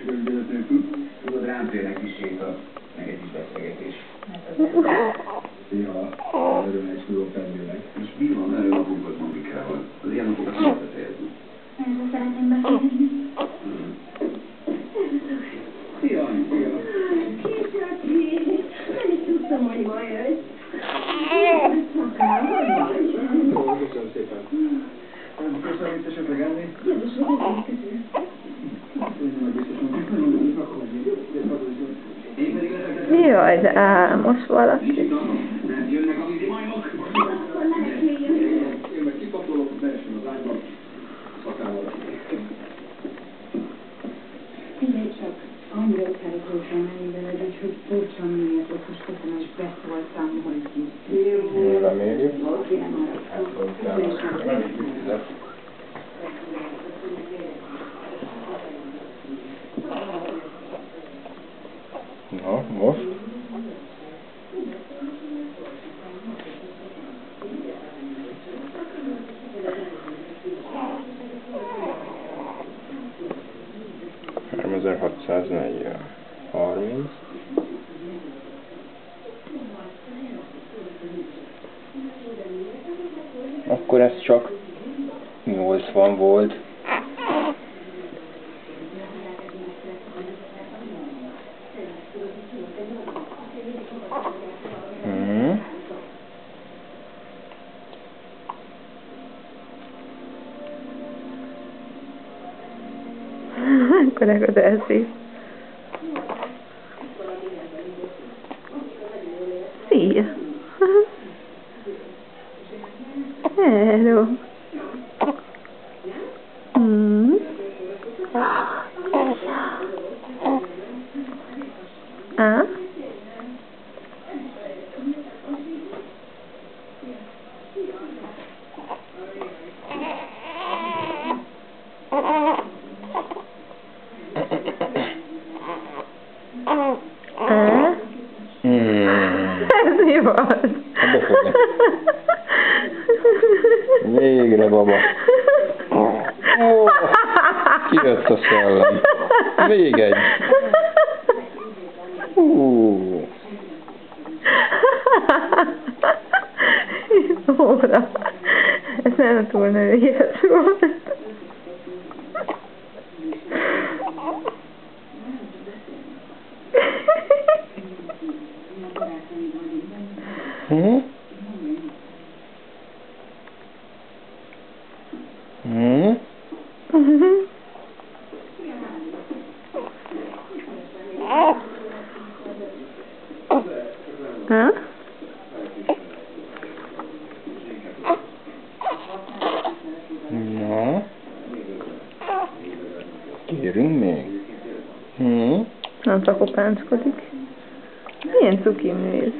felelősségület nélkül. Tudod, rám férnek kis séta, meg egy kis beszélgetés. Ja, nagyon egy tudok tennének. És mi van erről napokat Monikával? Az ilyen napokat nem lehet fejezni. Erről szeretném beszélni. Szia, szia! Készítés! Nem is tudtam, hogy ma jössz. Köszönöm szépen. Köszönöm, itt esetleg enni? Jövős vagy közül. Jaj, de álmos valaki. Jönnek a vízimajmok. Akkor meneküljön. Én meg kikapcsolok, leesem az ágyba. Szakával. Figyelj csak, annyira utána fogtam menni veled, úgyhogy furcsa miért okoskodtam, és beszóltam, hogy Jó, reméljük. kérem arra. Na, most? $3640. 30. Akkor ez csak 80 volt. Akkor az elszív. Szia! Hello! Ah? Ez mi volt? Végre, baba. Ó, kijött a szellem. Még egy. Óra. Ez nem túl nőies volt. Na, kérünk még? Nem csak opáncskodik. Milyen cukim néz.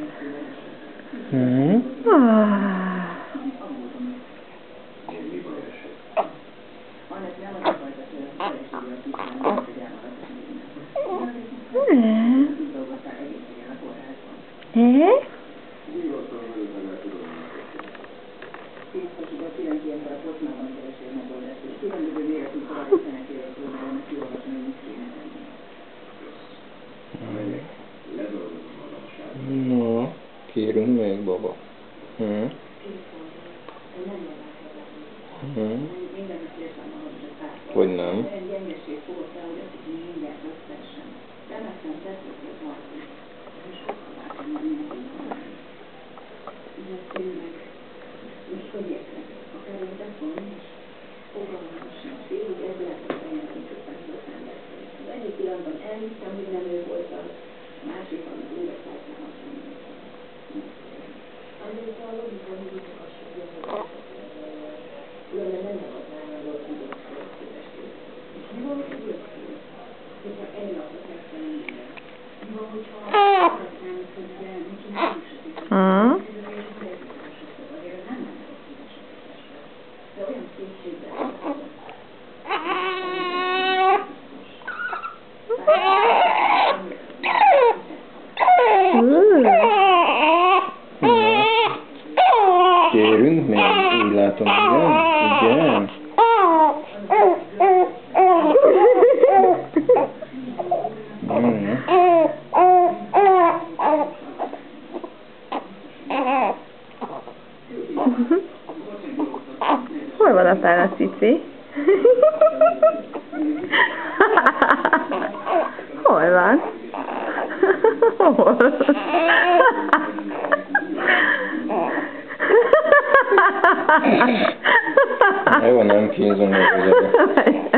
Na, kérünk még, baba. Vagy nem? Egyik pillanatban elhiszem, hogy nem ő volt az, a másikban újra feltem azt mondani. Azért a logika, hogy itt hasonló, különben nem adnál a tudóskérdést. És mi van, hogy tudóskérdés? Hogyha egy napot megtenni minden. Mi van, hogyha azt számít, hogy neki nem is de olyan szépségben Kérünk még, úgy látom, igen? Igen? Hol van a pálna cici? Hol van? Hol? Jó, nem kínzom meg.